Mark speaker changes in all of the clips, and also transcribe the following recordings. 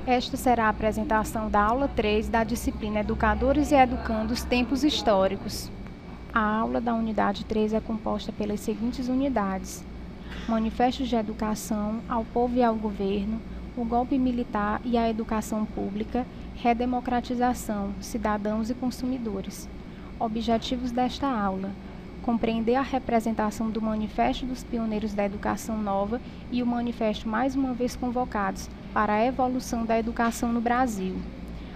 Speaker 1: Esta será a apresentação da aula 3 da disciplina Educadores e Educandos Tempos Históricos. A aula da unidade 3 é composta pelas seguintes unidades: Manifestos de Educação ao Povo e ao Governo, o Golpe Militar e a Educação Pública, Redemocratização, Cidadãos e Consumidores. Objetivos desta aula: compreender a representação do Manifesto dos Pioneiros da Educação Nova e o Manifesto mais uma vez convocados para a evolução da educação no Brasil.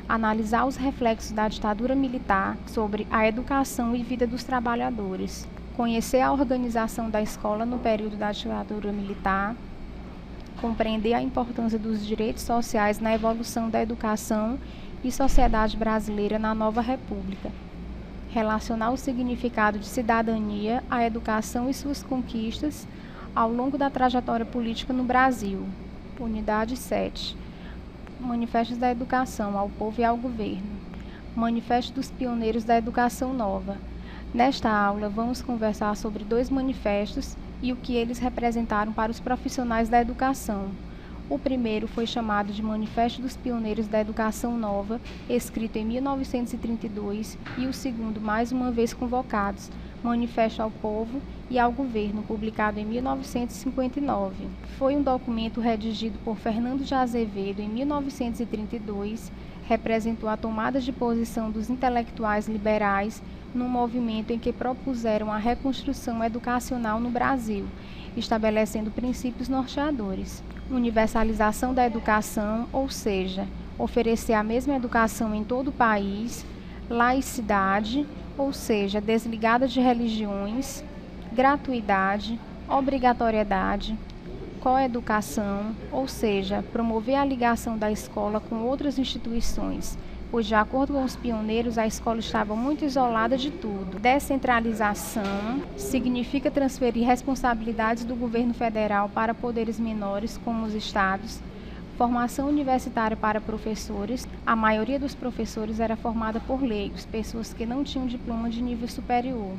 Speaker 1: Analisar os reflexos da ditadura militar sobre a educação e vida dos trabalhadores. Conhecer a organização da escola no período da ditadura militar. Compreender a importância dos direitos sociais na evolução da educação e sociedade brasileira na nova república. Relacionar o significado de cidadania, a educação e suas conquistas ao longo da trajetória política no Brasil. Unidade 7. Manifestos da Educação ao Povo e ao Governo. Manifesto dos Pioneiros da Educação Nova. Nesta aula, vamos conversar sobre 2 manifestos e o que eles representaram para os profissionais da educação. O primeiro foi chamado de Manifesto dos Pioneiros da Educação Nova, escrito em 1932, e o segundo, mais uma vez convocados, Manifesto ao Povo e ao Governo, publicado em 1959. Foi um documento redigido por Fernando de Azevedo em 1932, representou a tomada de posição dos intelectuais liberais num movimento em que propuseram a reconstrução educacional no Brasil, estabelecendo princípios norteadores. Universalização da educação, ou seja, oferecer a mesma educação em todo o país. Laicidade, ou seja, desligada de religiões. Gratuidade, obrigatoriedade. Coeducação, ou seja, promover a ligação da escola com outras instituições, pois, de acordo com os pioneiros, a escola estava muito isolada de tudo. Descentralização significa transferir responsabilidades do governo federal para poderes menores, como os estados. Formação universitária para professores. A maioria dos professores era formada por leigos, pessoas que não tinham diploma de nível superior.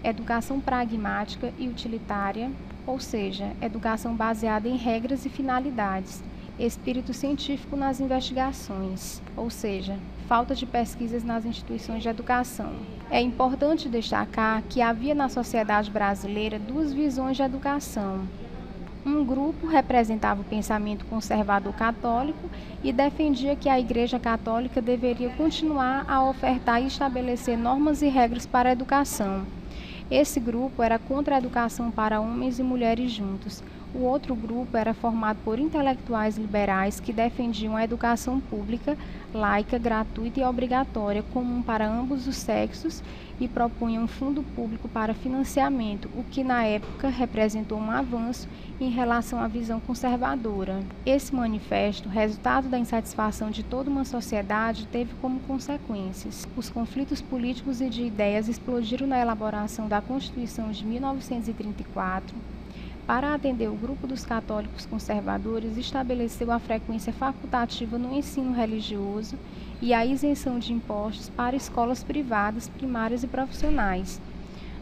Speaker 1: Educação pragmática e utilitária, ou seja, educação baseada em regras e finalidades. Espírito científico nas investigações, ou seja, falta de pesquisas nas instituições de educação. É importante destacar que havia na sociedade brasileira 2 visões de educação. Um grupo representava o pensamento conservador católico e defendia que a Igreja Católica deveria continuar a ofertar e estabelecer normas e regras para a educação. Esse grupo era contra a educação para homens e mulheres juntos. O outro grupo era formado por intelectuais liberais que defendiam a educação pública, laica, gratuita e obrigatória, comum para ambos os sexos, e propunham um fundo público para financiamento, o que na época representou um avanço em relação à visão conservadora. Esse manifesto, resultado da insatisfação de toda uma sociedade, teve como consequências: os conflitos políticos e de ideias explodiram na elaboração da Constituição de 1934. Para atender o grupo dos católicos conservadores, estabeleceu a frequência facultativa no ensino religioso e a isenção de impostos para escolas privadas, primárias e profissionais.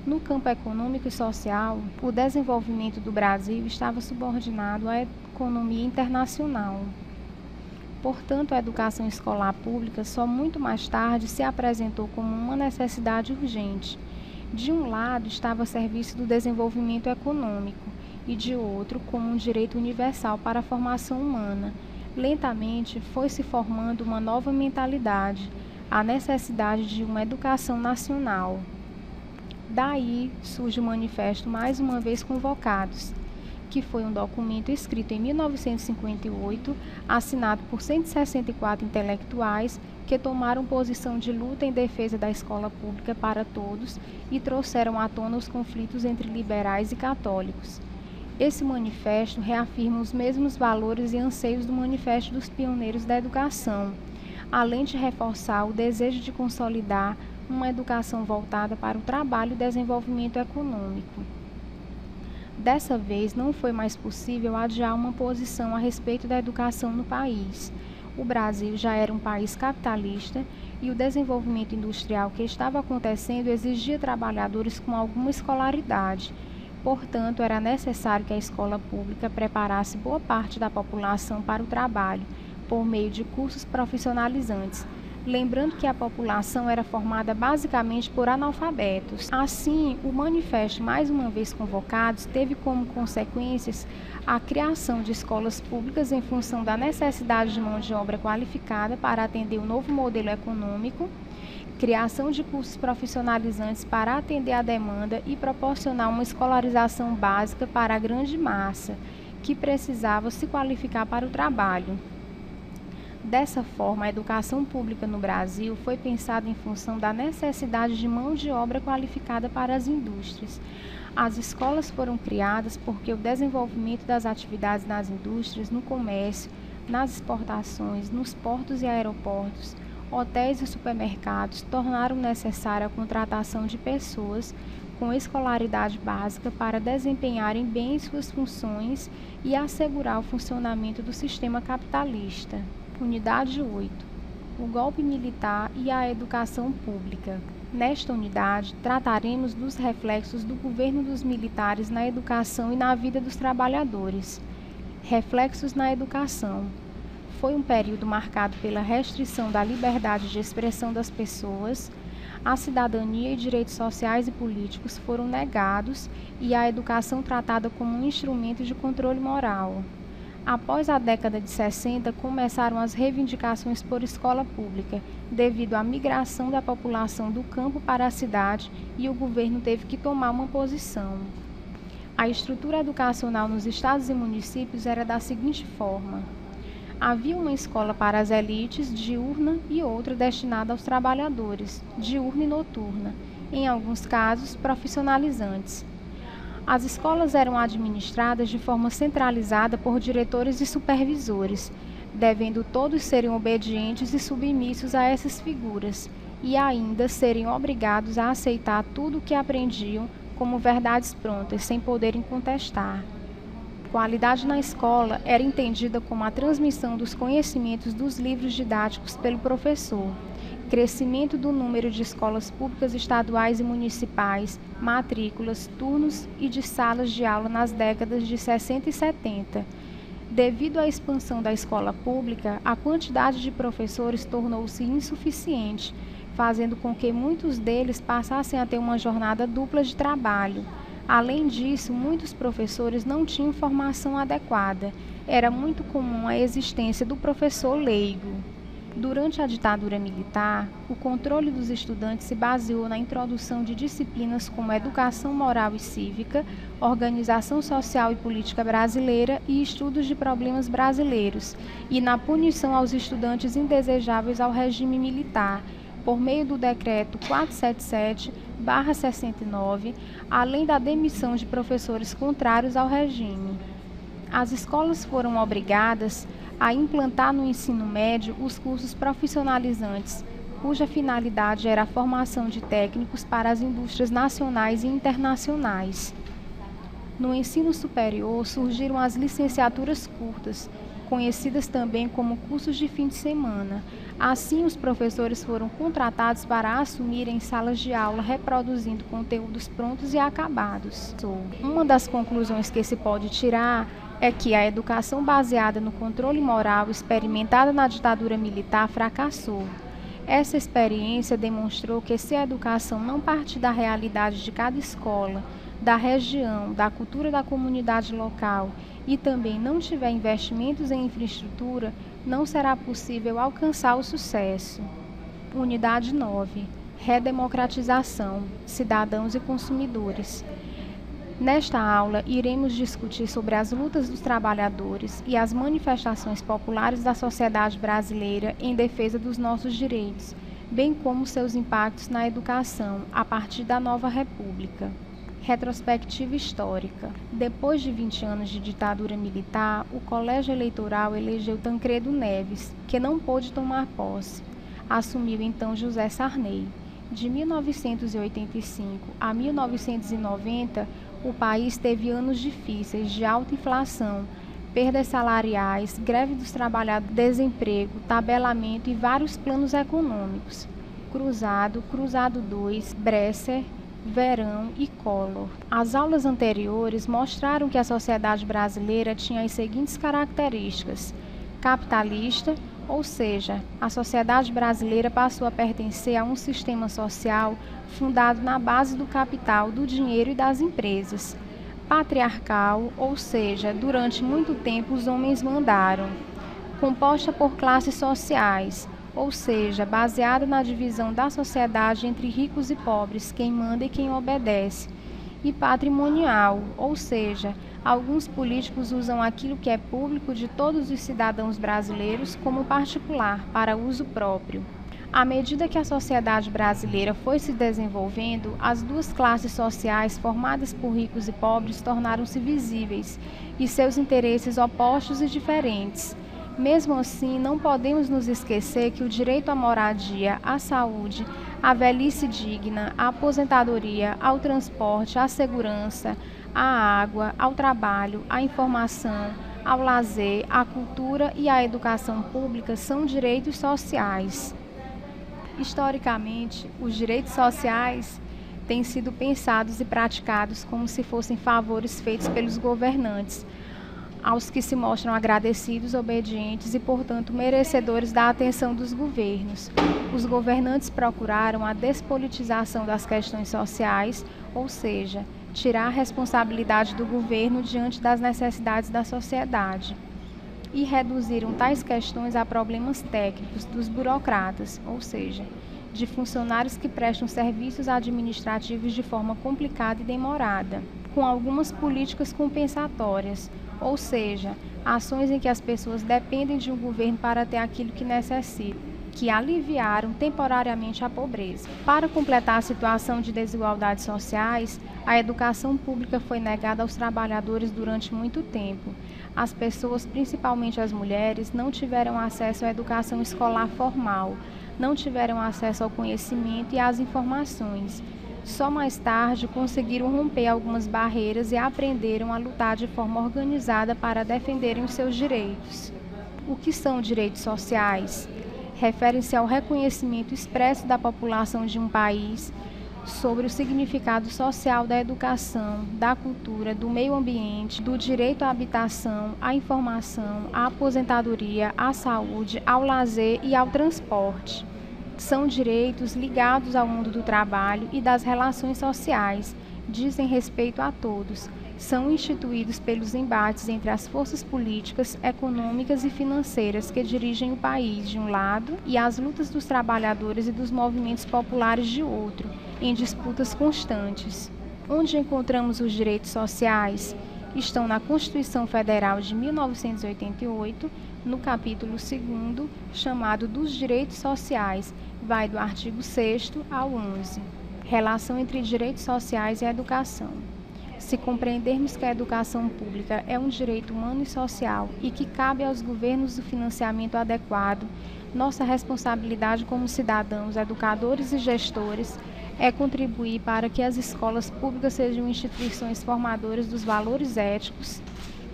Speaker 1: No campo econômico e social, o desenvolvimento do Brasil estava subordinado à economia internacional. Portanto, a educação escolar pública só muito mais tarde se apresentou como uma necessidade urgente. De um lado estava a serviço do desenvolvimento econômico, e de outro como um direito universal para a formação humana. Lentamente foi se formando uma nova mentalidade, a necessidade de uma educação nacional. Daí surge o Manifesto mais uma vez convocados, que foi um documento escrito em 1958, assinado por 164 intelectuais que tomaram posição de luta em defesa da escola pública para todos e trouxeram à tona os conflitos entre liberais e católicos. Esse manifesto reafirma os mesmos valores e anseios do Manifesto dos Pioneiros da Educação, além de reforçar o desejo de consolidar uma educação voltada para o trabalho e desenvolvimento econômico. Dessa vez, não foi mais possível adiar uma posição a respeito da educação no país. O Brasil já era um país capitalista e o desenvolvimento industrial que estava acontecendo exigia trabalhadores com alguma escolaridade. Portanto, era necessário que a escola pública preparasse boa parte da população para o trabalho, por meio de cursos profissionalizantes, lembrando que a população era formada basicamente por analfabetos. Assim, o manifesto, mais uma vez convocado, teve como consequências a criação de escolas públicas em função da necessidade de mão de obra qualificada para atender o novo modelo econômico, criação de cursos profissionalizantes para atender a demanda e proporcionar uma escolarização básica para a grande massa, que precisava se qualificar para o trabalho. Dessa forma, a educação pública no Brasil foi pensada em função da necessidade de mão de obra qualificada para as indústrias. As escolas foram criadas porque o desenvolvimento das atividades nas indústrias, no comércio, nas exportações, nos portos e aeroportos, hotéis e supermercados tornaram necessária a contratação de pessoas com escolaridade básica para desempenharem bem suas funções e assegurar o funcionamento do sistema capitalista. Unidade 8. O golpe militar e a educação pública. Nesta unidade, trataremos dos reflexos do governo dos militares na educação e na vida dos trabalhadores. Reflexos na educação. Foi um período marcado pela restrição da liberdade de expressão das pessoas, a cidadania e direitos sociais e políticos foram negados e a educação tratada como um instrumento de controle moral. Após a década de 60, começaram as reivindicações por escola pública, devido à migração da população do campo para a cidade, e o governo teve que tomar uma posição. A estrutura educacional nos estados e municípios era da seguinte forma: havia uma escola para as elites, diurna, e outra destinada aos trabalhadores, diurna e noturna, em alguns casos profissionalizantes. As escolas eram administradas de forma centralizada por diretores e supervisores, devendo todos serem obedientes e submissos a essas figuras, e ainda serem obrigados a aceitar tudo o que aprendiam como verdades prontas, sem poderem contestar. Qualidade na escola era entendida como a transmissão dos conhecimentos dos livros didáticos pelo professor, crescimento do número de escolas públicas estaduais e municipais, matrículas, turnos e de salas de aula nas décadas de 60 e 70. Devido à expansão da escola pública, a quantidade de professores tornou-se insuficiente, fazendo com que muitos deles passassem a ter uma jornada dupla de trabalho. Além disso, muitos professores não tinham formação adequada. Era muito comum a existência do professor leigo. Durante a ditadura militar, o controle dos estudantes se baseou na introdução de disciplinas como educação moral e cívica, organização social e política brasileira e estudos de problemas brasileiros, e na punição aos estudantes indesejáveis ao regime militar, por meio do Decreto 477/69, além da demissão de professores contrários ao regime. As escolas foram obrigadas a implantar no ensino médio os cursos profissionalizantes, cuja finalidade era a formação de técnicos para as indústrias nacionais e internacionais. No ensino superior surgiram as licenciaturas curtas, conhecidas também como cursos de fim de semana. Assim, os professores foram contratados para assumirem salas de aula reproduzindo conteúdos prontos e acabados. Uma das conclusões que se pode tirar é que a educação baseada no controle moral experimentada na ditadura militar fracassou. Essa experiência demonstrou que se a educação não partir da realidade de cada escola, da região, da cultura da comunidade local e também não tiver investimentos em infraestrutura, não será possível alcançar o sucesso. Unidade 9. Redemocratização, cidadãos e consumidores. Nesta aula, iremos discutir sobre as lutas dos trabalhadores e as manifestações populares da sociedade brasileira em defesa dos nossos direitos, bem como seus impactos na educação a partir da nova República. Retrospectiva histórica. Depois de 20 anos de ditadura militar, o Colégio Eleitoral elegeu Tancredo Neves, que não pôde tomar posse. Assumiu então José Sarney. De 1985 a 1990, o país teve anos difíceis de alta inflação, perdas salariais, greve dos trabalhadores, desemprego, tabelamento e vários planos econômicos. Cruzado, Cruzado II, Bresser, Verão e Collor. As aulas anteriores mostraram que a sociedade brasileira tinha as seguintes características: capitalista, ou seja, a sociedade brasileira passou a pertencer a um sistema social fundado na base do capital, do dinheiro e das empresas. Patriarcal, ou seja, durante muito tempo os homens mandaram. Composta por classes sociais, ou seja, baseada na divisão da sociedade entre ricos e pobres, quem manda e quem obedece. E patrimonial, ou seja, alguns políticos usam aquilo que é público de todos os cidadãos brasileiros como particular, para uso próprio. À medida que a sociedade brasileira foi se desenvolvendo, as duas classes sociais formadas por ricos e pobres tornaram-se visíveis, e seus interesses opostos e diferentes. Mesmo assim, não podemos nos esquecer que o direito à moradia, à saúde, à velhice digna, à aposentadoria, ao transporte, à segurança, à água, ao trabalho, à informação, ao lazer, à cultura e à educação pública são direitos sociais. Historicamente, os direitos sociais têm sido pensados e praticados como se fossem favores feitos pelos governantes, aos que se mostram agradecidos, obedientes e, portanto, merecedores da atenção dos governos. Os governantes procuraram a despolitização das questões sociais, ou seja, tirar a responsabilidade do governo diante das necessidades da sociedade, e reduziram tais questões a problemas técnicos dos burocratas, ou seja, de funcionários que prestam serviços administrativos de forma complicada e demorada, com algumas políticas compensatórias, ou seja, ações em que as pessoas dependem de um governo para ter aquilo que necessitam, que aliviaram temporariamente a pobreza. Para completar a situação de desigualdades sociais, a educação pública foi negada aos trabalhadores durante muito tempo. As pessoas, principalmente as mulheres, não tiveram acesso à educação escolar formal, não tiveram acesso ao conhecimento e às informações. Só mais tarde conseguiram romper algumas barreiras e aprenderam a lutar de forma organizada para defenderem os seus direitos. O que são direitos sociais? Referem-se ao reconhecimento expresso da população de um país sobre o significado social da educação, da cultura, do meio ambiente, do direito à habitação, à informação, à aposentadoria, à saúde, ao lazer e ao transporte. São direitos ligados ao mundo do trabalho e das relações sociais, dizem respeito a todos, são instituídos pelos embates entre as forças políticas, econômicas e financeiras que dirigem o país de um lado e as lutas dos trabalhadores e dos movimentos populares de outro, em disputas constantes. Onde encontramos os direitos sociais? Estão na Constituição Federal de 1988, no capítulo 2º, chamado dos Direitos Sociais, vai do artigo 6º ao 11. Relação entre direitos sociais e educação. Se compreendermos que a educação pública é um direito humano e social e que cabe aos governos o financiamento adequado, nossa responsabilidade como cidadãos, educadores e gestores é contribuir para que as escolas públicas sejam instituições formadoras dos valores éticos,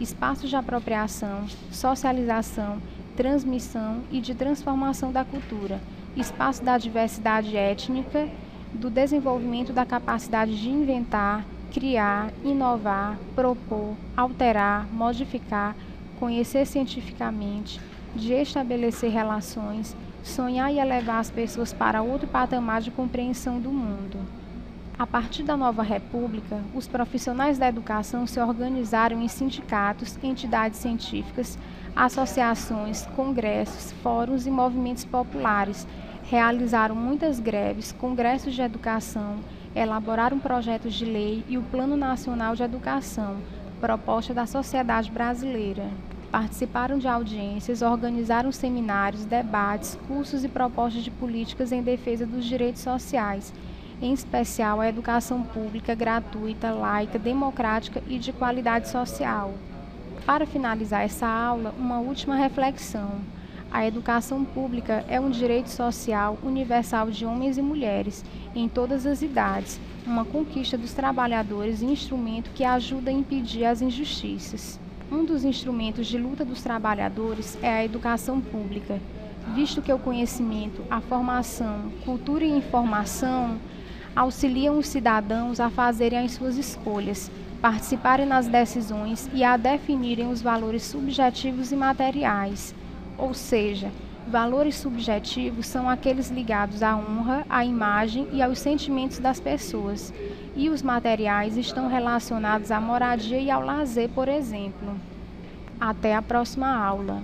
Speaker 1: espaços de apropriação, socialização, transmissão e de transformação da cultura, espaço da diversidade étnica, do desenvolvimento da capacidade de inventar, criar, inovar, propor, alterar, modificar, conhecer cientificamente, de estabelecer relações, sonhar e elevar as pessoas para outro patamar de compreensão do mundo. A partir da nova república, os profissionais da educação se organizaram em sindicatos, entidades científicas, associações, congressos, fóruns e movimentos populares, realizaram muitas greves, congressos de educação, elaboraram projetos de lei e o Plano Nacional de Educação, proposta da sociedade brasileira. Participaram de audiências, organizaram seminários, debates, cursos e propostas de políticas em defesa dos direitos sociais, em especial a educação pública, gratuita, laica, democrática e de qualidade social. Para finalizar essa aula, uma última reflexão. A educação pública é um direito social universal de homens e mulheres, em todas as idades, uma conquista dos trabalhadores e instrumento que ajuda a impedir as injustiças. Um dos instrumentos de luta dos trabalhadores é a educação pública, visto que o conhecimento, a formação, cultura e informação auxiliam os cidadãos a fazerem as suas escolhas, participarem nas decisões e a definirem os valores subjetivos e materiais. ou seja, valores subjetivos são aqueles ligados à honra, à imagem e aos sentimentos das pessoas, e os materiais estão relacionados à moradia e ao lazer, por exemplo. Até a próxima aula.